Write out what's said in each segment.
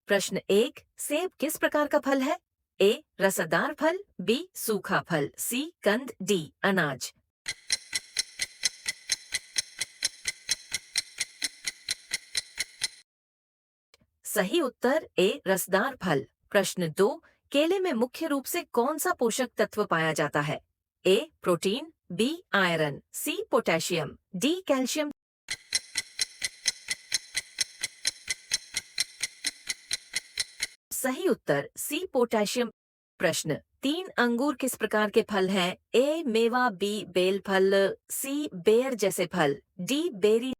प्रश्न 1, सेब किस प्रकार का फल है? ए रसदार फल, बी सूखा फल, सी कंद, डी अनाज। सही उत्तर ए रसदार फल। प्रश्न 2, केले में मुख्य रूप से कौन सा पोषक तत्व पाया जाता है? A protein, B iron, C potassium, D calcium. सही उत्तर सी पोटेशियम। प्रश्न 3, अंगूर किस प्रकार के फल हैं? ए मेवा, बी बेल फल, सी बेर जैसे फल, डी बेरी।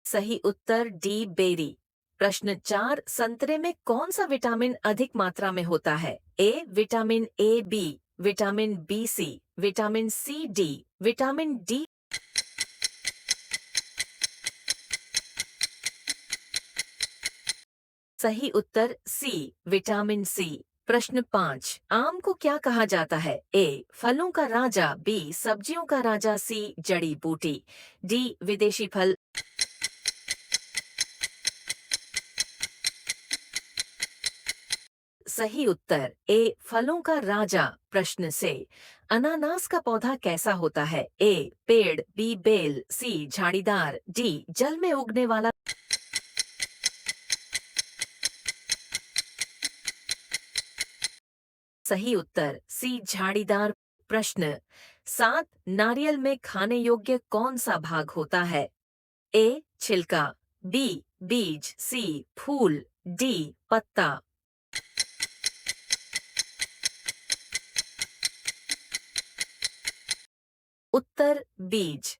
सही उत्तर डी बेरी। प्रश्न 4, संतरे में कौन सा विटामिन अधिक मात्रा में होता है? A vitamin A B, vitamin B C, vitamin C D, vitamin D. सही उत्तर सी विटामिन सी। प्रश्न 5, आम को क्या कहा जाता है? ए फलों का राजा, बी सब्जियों का राजा, सी जड़ी बूटी, डी विदेशी फल। सही उत्तर ए फलों का राजा। प्रश्न से, अनानास का पौधा कैसा होता है? ए पेड़, बी बेल, सी झाड़ीदार, डी जल में उगने वाला। सही उत्तर सी झाड़ीदार। प्रश्न 7, नारियल में खाने योग्य कौन सा भाग होता है? ए छिलका, बी बीज, सी फूल, डी पत्ता। उत्तर बीज।